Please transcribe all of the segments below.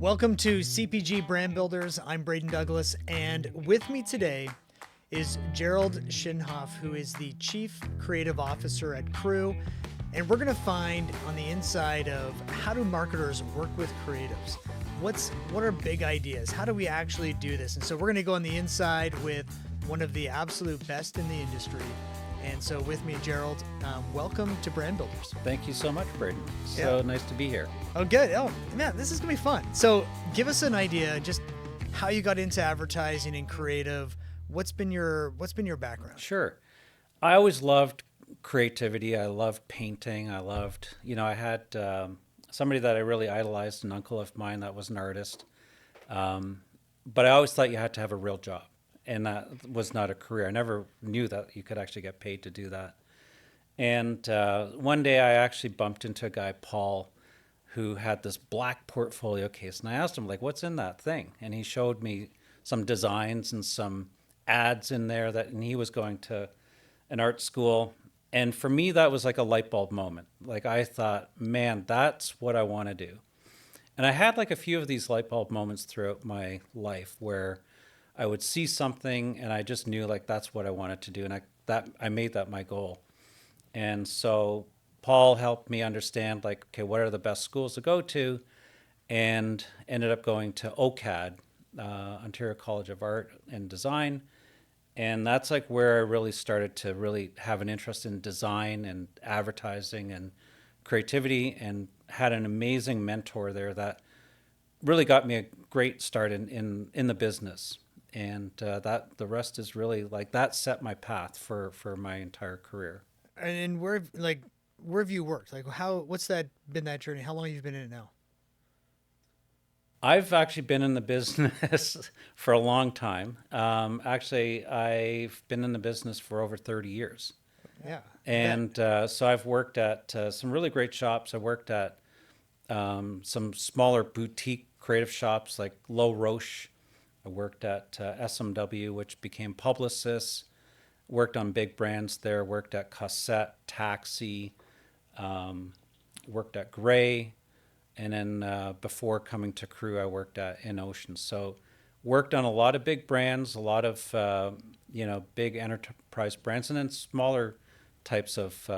Welcome to CPG Brand Builders. I'm Braden Douglas, and with me today is Gerald Schoenhoff, who is the Chief Creative Officer at Crew. And we're going to find on the inside of how do marketers work with creatives? What are big ideas? How do we actually do this? And so we're going to go on the inside with one of the absolute best in the industry. And so with me, Gerald, welcome to Brand Builders. Thank you so much, Braden. So nice to be here. Oh, good. Oh, man, this is going to be fun. So give us an idea just how you got into advertising and creative. What's been your background? Sure. I always loved creativity. I loved painting. I had somebody that I really idolized, an uncle of mine that was an artist. But I always thought you had to have a real job. And that was not a career. I never knew that you could actually get paid to do that. And one day I actually bumped into a guy, Paul, who had this black portfolio case. And I asked him, what's in that thing? And he showed me some designs and some ads in there and he was going to an art school. And for me, that was like a light bulb moment. I thought, man, that's what I want to do. And I had a few of these light bulb moments throughout my life where I would see something and I just knew that's what I wanted to do. And I made that my goal. And so Paul helped me understand okay, what are the best schools to go to, and ended up going to OCAD, Ontario College of Art and Design. And that's where I really started to really have an interest in design and advertising and creativity, and had an amazing mentor there that really got me a great start in the business. And that the rest is really that set my path for my entire career. And where have you worked? What's been that journey? How long have you been in it now? I've actually been in the business for a long time. Actually, I've been in the business for over 30 years. Yeah. And so I've worked at some really great shops. I worked at some smaller boutique creative shops like Low Roche. I worked at SMW, which became Publicis. Worked on big brands there. Worked at Cossette, Taxi. Worked at Gray. And then before coming to Crew, I worked at InOcean. So worked on a lot of big brands, a lot of big enterprise brands, and then smaller types of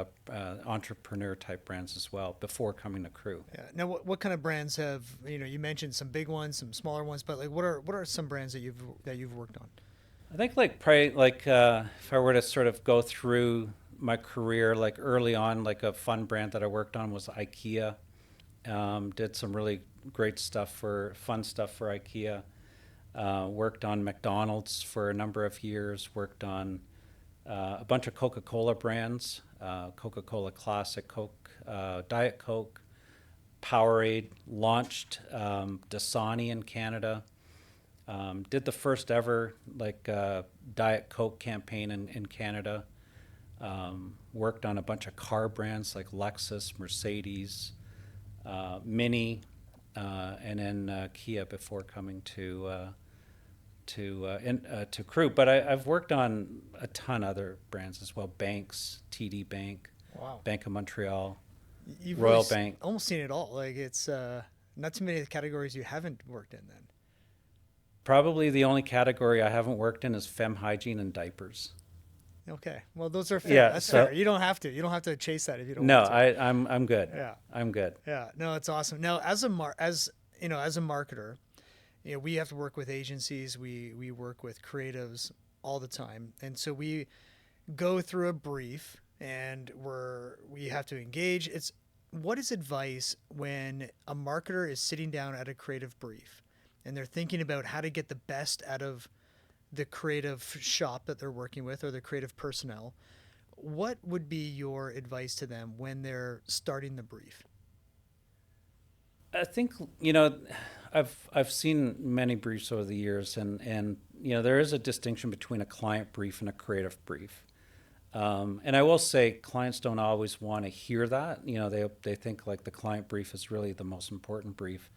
entrepreneur type brands as well before coming to Crew. Yeah. Now, what kind of brands have you mentioned some big ones, some smaller ones, but what are some brands that you've worked on? I think probably if I were to sort of go through my career, early on, a fun brand that I worked on was IKEA. Did some really great fun stuff for IKEA. Worked on McDonald's for a number of years. Worked on a bunch of Coca-Cola brands, Coca-Cola Classic, Coke, Diet Coke, Powerade. Launched Dasani in Canada. Did the first ever Diet Coke campaign in Canada. Worked on a bunch of car brands like Lexus, Mercedes, Mini, and then Kia before coming to Crew. But I've worked on a ton of other brands as well. Banks, TD Bank, Wow. Bank of Montreal, You've Royal really Bank. almost seen it all. It's not too many of the categories you haven't worked in then. Probably the only category I haven't worked in is femme hygiene and diapers. Okay. Well, those are fair. Yeah, That's so- fair. You don't have to. You don't have to chase that if you don't No, want to. I'm good. Yeah. I'm good. Yeah. No, it's awesome. Now, as a marketer, we have to work with agencies. We work with creatives all the time, and so we go through a brief, and we have to engage. What is advice when a marketer is sitting down at a creative brief, and they're thinking about how to get the best out of the creative shop that they're working with or the creative personnel? What would be your advice to them when they're starting the brief? I think I've seen many briefs over the years, and there is a distinction between a client brief and a creative brief. And I will say clients don't always want to hear that. They think the client brief is really the most important brief,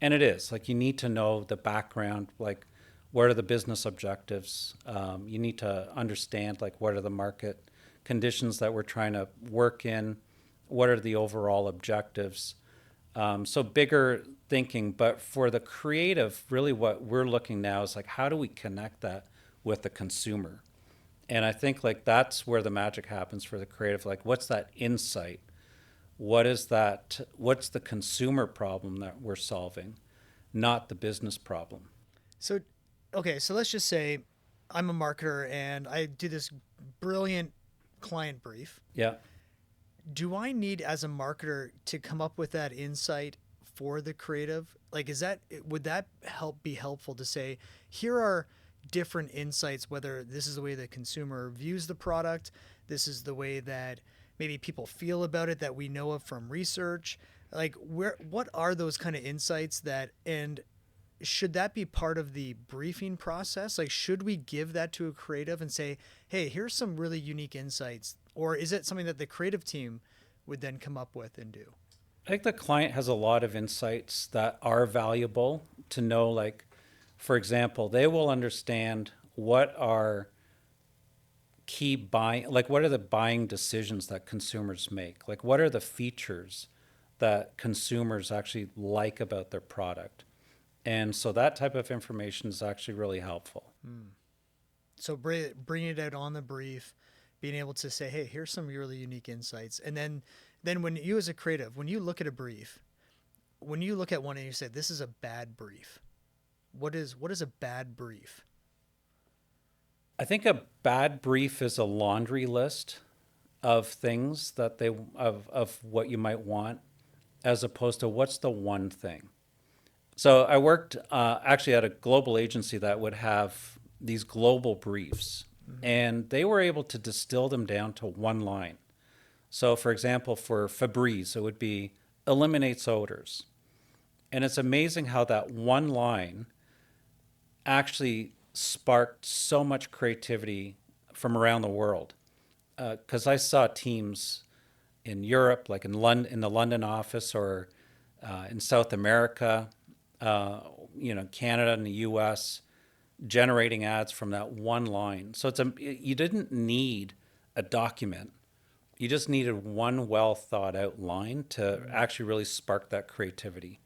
and it is. You need to know the background, what are the business objectives. You need to understand what are the market conditions that we're trying to work in, what are the overall objectives. So bigger thinking, but for the creative, really what we're looking now is like, how do we connect that with the consumer? And I think like that's where the magic happens for the creative. Like, what's that insight? What is that? What's the consumer problem that we're solving, not the business problem? So, okay, so let's just say I'm a marketer and I do this brilliant client brief. Yeah. Do I need, as a marketer, to come up with that insight for the creative? Like, would that be helpful to say, here are different insights, whether this is the way the consumer views the product, this is the way that maybe people feel about it that we know of from research. Like, what are those kind of insights and should that be part of the briefing process? Like, should we give that to a creative and say, hey, here's some really unique insights? Or is it something that the creative team would then come up with and do? I think the client has a lot of insights that are valuable to know. Like, for example, they will understand what are key buying, like what are the buying decisions that consumers make? Like, what are the features that consumers actually like about their product? And so that type of information is actually really helpful. So bringing it out on the brief, being able to say, hey, here's some really unique insights. And then when you as a creative, when you look at a brief, when you look at one and you say, this is a bad brief, what is a bad brief? I think a bad brief is a laundry list of things that of what you might want, as opposed to what's the one thing. So I worked actually at a global agency that would have these global briefs, and they were able to distill them down to one line. So, for example, for Febreze, it would be eliminates odors. And it's amazing how that one line actually sparked so much creativity from around the world. Because I saw teams in Europe, like in London, in the London office, or in South America, Canada and the U.S., generating ads from that one line. So you didn't need a document. You just needed one well thought out line to actually really spark that creativity.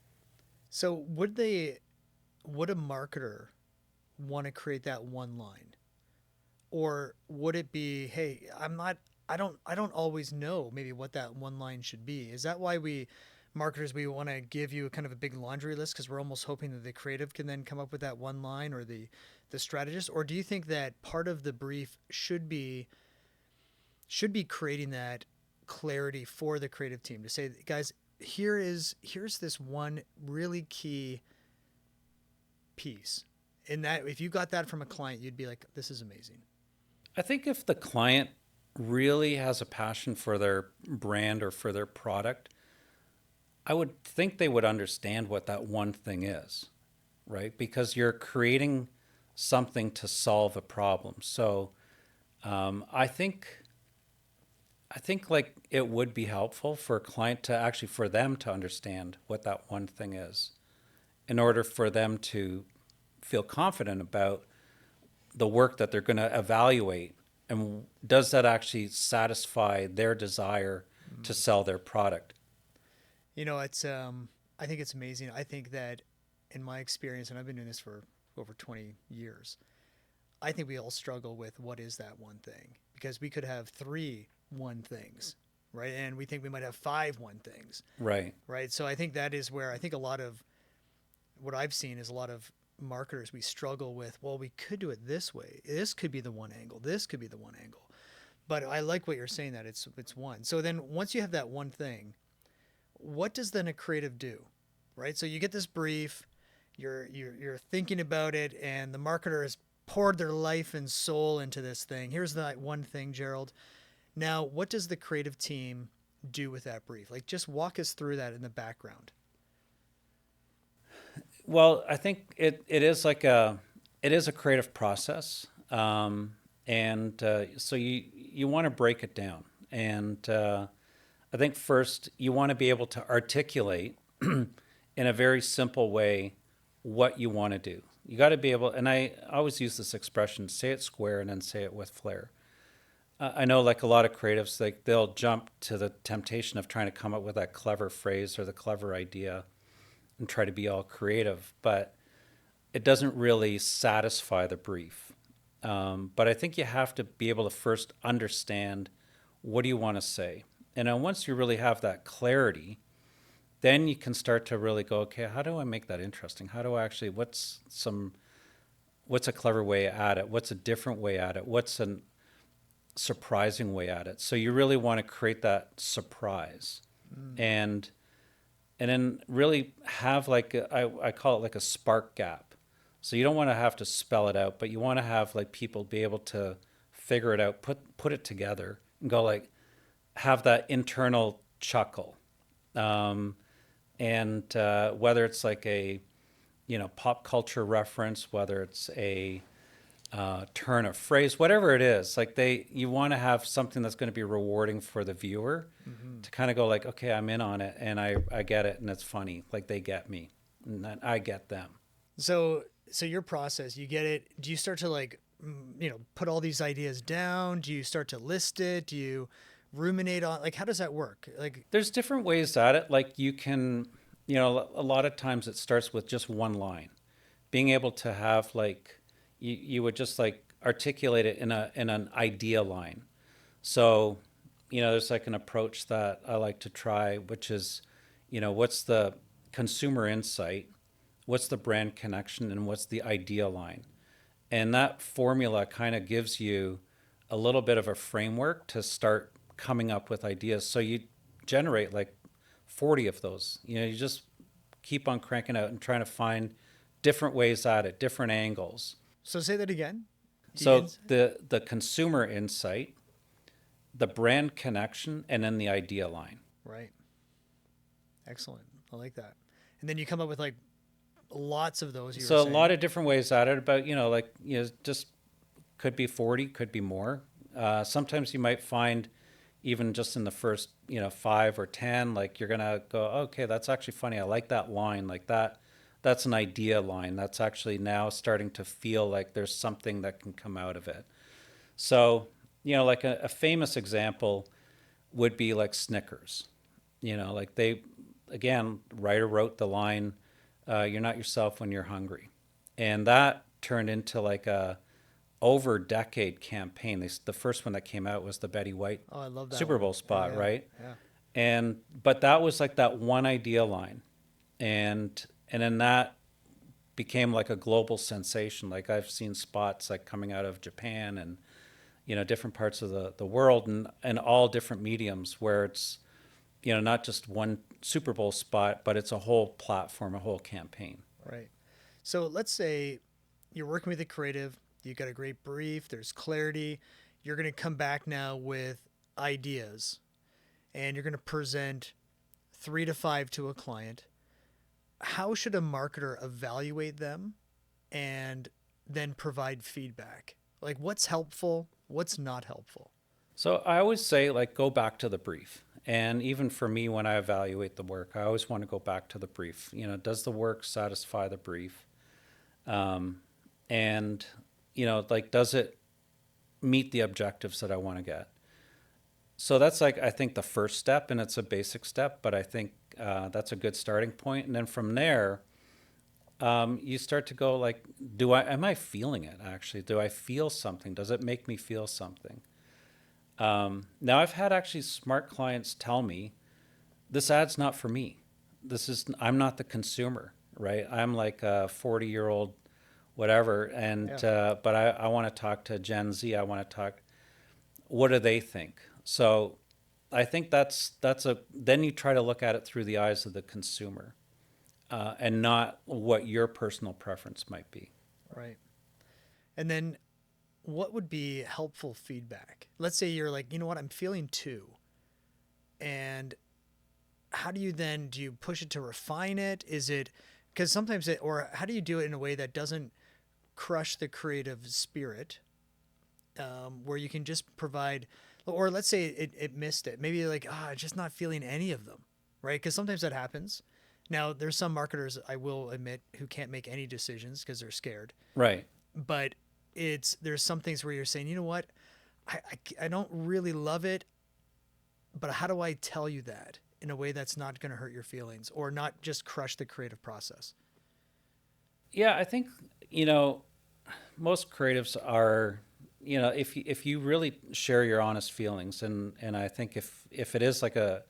So would a marketer want to create that one line? Or would it be, hey, I don't always know maybe what that one line should be. Is that why marketers, we want to give you kind of a big laundry list because we're almost hoping that the creative can then come up with that one line, or the strategist? Or do you think that part of the brief should be creating that clarity for the creative team to say, guys, here's this one really key piece, and that if you got that from a client, you'd be like, this is amazing. I think if the client really has a passion for their brand or for their product, I would think they would understand what that one thing is, right? Because you're creating something to solve a problem. So I think like it would be helpful for a client to actually, for them to understand what that one thing is, in order for them to feel confident about the work that they're going to evaluate, and does that actually satisfy their desire to sell their product. It's I think it's amazing. I think that in my experience, and I've been doing this for over 20 years, I think we all struggle with what is that one thing, because we could have three one things, right? And we think we might have five one things, Right. right? So I think that is where I think a lot of what I've seen is a lot of marketers, we struggle with, well, we could do it this way. This could be the one angle. This could be the one angle. But I like what you're saying, that it's one. So then once you have that one thing, what does then a creative do, right? So you get this brief, you're thinking about it, and the marketer has poured their life and soul into this thing. Here's that one thing, Gerald. Now, what does the creative team do with that brief? Like, just walk us through that in the background. Well, I think it is like it is a creative process, and so you want to break it down, and I think first you want to be able to articulate in a very simple way what you want to do. You got to be able, and I always use this expression: say it square and then say it with flair. I know like a lot of creatives, like they'll jump to the temptation of trying to come up with that clever phrase or the clever idea and try to be all creative, but it doesn't really satisfy the brief. But I think you have to be able to first understand what do you want to say. And then once you really have that clarity, then you can start to really go, okay, how do I make that interesting? How do I actually, what's a clever way at it? What's a different way at it? What's a surprising way at it? So you really want to create that surprise. And then really have like I call it like a spark gap. So you don't want to have to spell it out, but you want to have like people be able to figure it out, put it together, and go like have that internal chuckle. Um, and whether it's like a pop culture reference, whether it's a turn of phrase, whatever it is, like you want to have something that's going to be rewarding for the viewer Mm-hmm. to kind of go like, okay, I'm in on it and I get it and it's funny. Like they get me and then I get them. So your process, you get it. Do you start to like, put all these ideas down? Do you start to list it? Do you ruminate on, like, how does that work? Like, There's different ways at it. Like you can, a lot of times it starts with just one line. Being able to have like, you would just like articulate it in an idea line. So, there's like an approach that I like to try, which is, what's the consumer insight, what's the brand connection, and what's the idea line. And that formula kind of gives you a little bit of a framework to start coming up with ideas. So you generate like 40 of those. You just keep on cranking out and trying to find different ways at it, different angles. so say that again. So the consumer insight, the brand connection, and then the idea line. Right. Excellent. I like that. And then you come up with like lots of those you were So a saying. lot of different ways at it, but just could be 40, could be more. Sometimes you might find even just in the first, 5 or 10, like you're gonna go, okay, that's actually funny. I like that line, like that. That's an idea line. That's actually now starting to feel like there's something that can come out of it. So, like a famous example would be like Snickers. Like again, writer wrote the line, "You're not yourself when you're hungry," and that turned into like a over decade campaign. The first one that came out was the Betty White Oh, I love that Super one. Bowl spot, Yeah. right? Yeah. But that was like that one idea line, and then that became like a global sensation. Like I've seen spots like coming out of Japan and different parts of the world and all different mediums where it's not just one Super Bowl spot, but it's a whole platform, a whole campaign. Right. So let's say you're working with a creative, you got a great brief, there's clarity. You're going to come back now with ideas and you're going to present 3 to 5 to a client. How should a marketer evaluate them and then provide feedback? Like what's helpful, what's not helpful? So I always say like go back to the brief. And even for me, when I evaluate the work, I always want to go back to the brief. Does the work satisfy the brief? And like does it meet the objectives that I want to get? So that's like I think the first step, and it's a basic step, but I think that's a good starting point. And then from there, you start to go like, am I feeling it actually? Do I feel something? Does it make me feel something? Now I've had actually smart clients tell me this ad's not for me. I'm not the consumer, right? I'm like a 40-year-old whatever, and Yeah. but I want to talk to Gen Z. I want to talk. What do they think? So I think then you try to look at it through the eyes of the consumer, and not what your personal preference might be. Right. And then what would be helpful feedback? Let's say you're like, you know what, I'm feeling two. And how do you push it to refine it? Is it because sometimes or how do you do it in a way that doesn't crush the creative spirit, where you can just provide, or let's say it missed it. Maybe like, just not feeling any of them, right? Because sometimes that happens. Now, there's some marketers, I will admit, who can't make any decisions because they're scared. Right. But there's some things where you're saying, you know what, I don't really love it, but how do I tell you that in a way that's not going to hurt your feelings or not just crush the creative process? Yeah, I think, you know, most creatives are, you know, if you really share your honest feelings, and I think if it is like a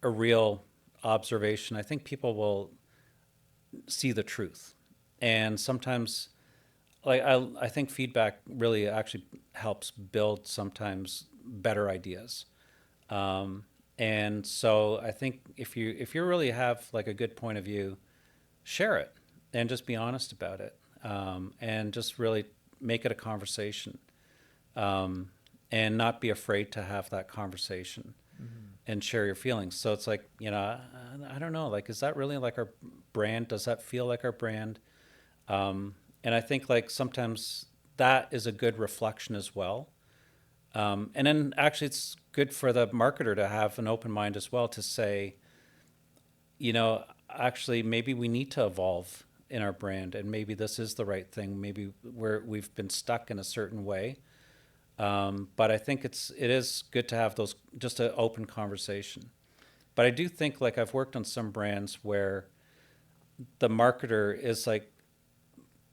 real observation, I think people will see the truth. And sometimes, like I think feedback really actually helps build sometimes better ideas. And so I think if you really have like a good point of view, share it and just be honest about it, and just really make it a conversation, and not be afraid to have that conversation Mm-hmm. and share your feelings. So it's like, you know, I don't know, like, is that really like our brand? Does that feel like our brand? And I think like sometimes that is a good reflection as well. And then actually, it's good for the marketer to have an open mind as well to say, you know, actually, maybe we need to evolve in our brand, and maybe this is the right thing. Maybe we've been stuck in a certain way. But I think it is good to have those, just an open conversation. But I do think, like, I've worked on some brands where the marketer is like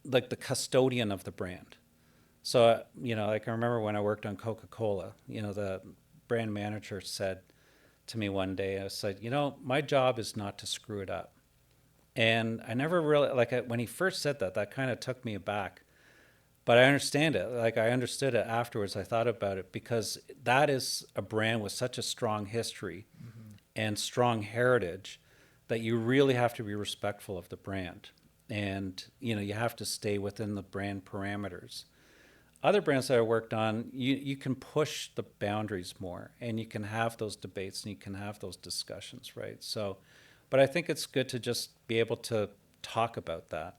the custodian of the brand. So, you know, like I remember when I worked on Coca-Cola, you know, the brand manager said to me one day, I said, you know, my job is not to screw it up. And I never really, like, when he first said that, that kind of took me aback. But I understand it. Like, I understood it afterwards. I thought about it because that is a brand with such a strong history Mm-hmm. and strong heritage that you really have to be respectful of the brand. And, you know, you have to stay within the brand parameters. Other brands that I worked on, you can push the boundaries more, and you can have those debates and you can have those discussions, right? So, but I think it's good to just be able to talk about that.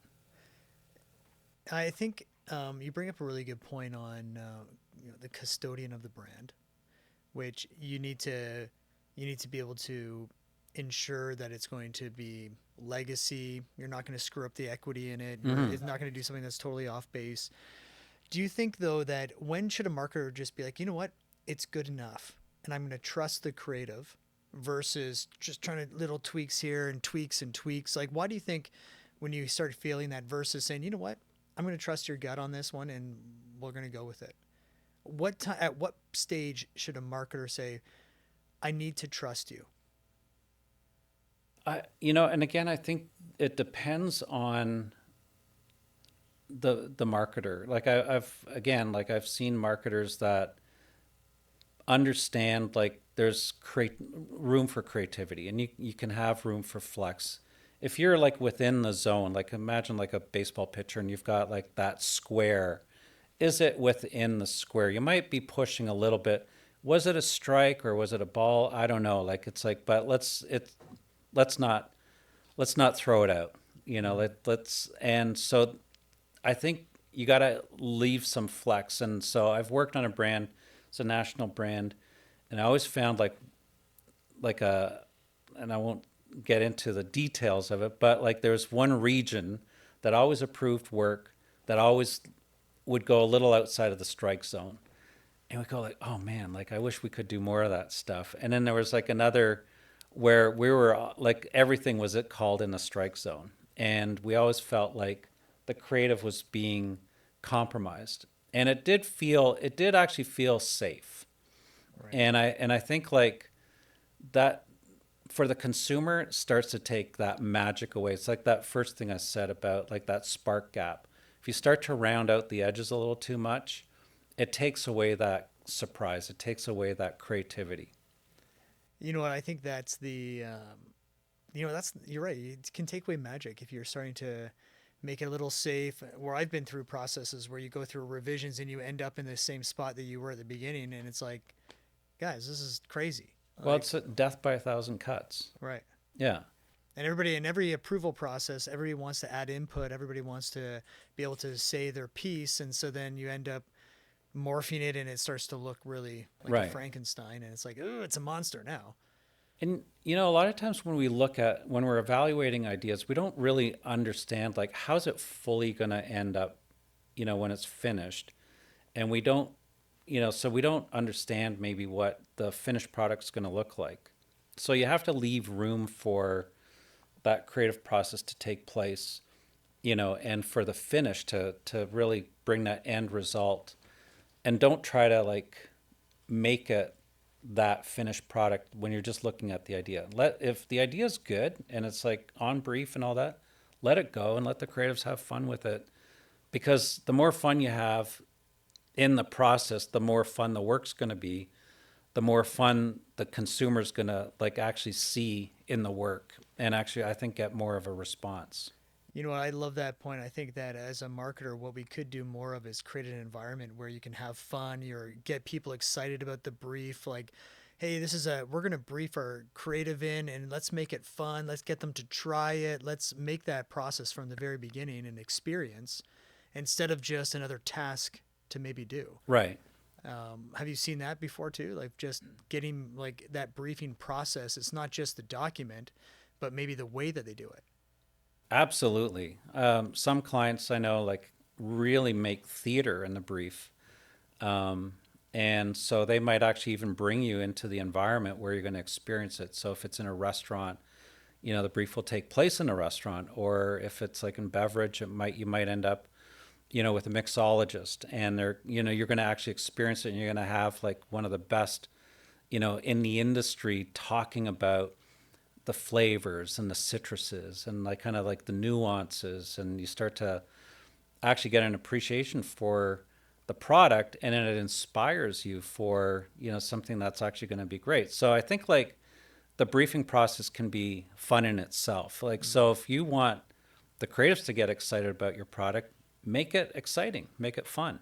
I think you bring up a really good point on the custodian of the brand, which you need to be able to ensure that it's going to be legacy. You're not going to screw up the equity in it. Hmm. It's not going to do something that's totally off base. Do you think though that when should a marketer just be like, you know what, it's good enough, and I'm going to trust the creative, versus just trying to little tweaks here and tweaks and tweaks? Like, why do you think when you start feeling that versus saying, you know what, I'm going to trust your gut on this one and we're going to go with it? At what stage should a marketer say, I need to trust you? You know, and again, I think it depends on the marketer. Like I've again, like I've seen marketers that understand like there's room for creativity, and you can have room for flex if you're like within the zone. Like, imagine like a baseball pitcher and you've got like that square. Is it within the square? You might be pushing a little bit. Was it a strike or was it a ball? I don't know. Like, it's like, but let's not throw it out. You know, let's and so I think you got to leave some flex. And so I've worked on a brand, it's a national brand, and I always found like a, and I won't get into the details of it, but like there's one region that always approved work that always would go a little outside of the strike zone. And we go like, oh man, like I wish we could do more of that stuff. And then there was like another where we were like everything was called in the strike zone, and we always felt like the creative was being compromised. And it did actually feel safe. Right. And I think like that for the consumer, it starts to take that magic away. It's like that first thing I said about like that spark gap. If you start to round out the edges a little too much, it takes away that surprise. It takes away that creativity. You know what? I think that's that's, you're right. It can take away magic if you're starting to make it a little safe. Where I've been through processes where you go through revisions and you end up in the same spot that you were at the beginning, and it's like, guys, this is crazy. Well, Like, it's a death by a thousand cuts. right. Yeah. And everybody in every approval process, everybody wants to add input. Everybody wants to be able to say their piece, and so then you end up morphing it, and it starts to look really like a Right. Frankenstein, and it's like, oh, it's a monster now. And you know, a lot of times when we're evaluating ideas, we don't really understand like how's it fully going to end up, you know, when it's finished. And we don't so we don't understand maybe what the finished product's going to look like. So you have to leave room for that creative process to take place, and for the finish to really bring that end result. And don't try to like make it that finished product when you're just looking at the idea. If the idea is good and it's like on brief and all that, let it go and let the creatives have fun with it. Because the more fun you have in the process, the more fun the work's going to be, the more fun the consumer's going to like actually see in the work, and actually I think get more of a response. You know what? I love that point. I think that as a marketer, what we could do more of is create an environment where you can have fun, or get people excited about the brief. Like, hey, we're going to brief our creative in and let's make it fun. Let's get them to try it. Let's make that process from the very beginning an experience instead of just another task to maybe do. Right. Have you seen that before too? Like just getting like that briefing process. It's not just the document, but maybe the way that they do it. Absolutely. Some clients I know like really make theater in the brief. Um, and so they might actually even bring you into the environment where you're going to experience it. So if it's in a restaurant, the brief will take place in a restaurant, or if it's like in beverage, you might end up, with a mixologist, and you're going to actually experience it, and you're going to have like one of the best, in the industry talking about the flavors and the citruses and like kind of like the nuances, and you start to actually get an appreciation for the product, and then it inspires you for something that's actually going to be great. So I think like the briefing process can be fun in itself. Like, so if you want the creatives to get excited about your product, make it exciting, make it fun.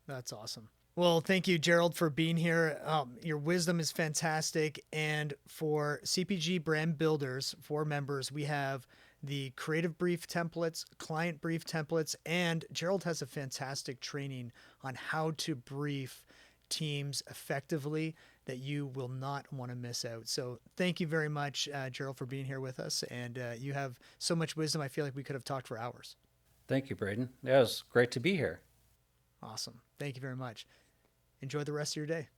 That's awesome. Well, thank you, Gerald, for being here. Your wisdom is fantastic. And for CPG Brand Builders, for members, we have the creative brief templates, client brief templates, and Gerald has a fantastic training on how to brief teams effectively that you will not want to miss out. So thank you very much, Gerald, for being here with us. And you have so much wisdom. I feel like we could have talked for hours. Thank you, Braden. Yeah, it was great to be here. Awesome. Thank you very much. Enjoy the rest of your day.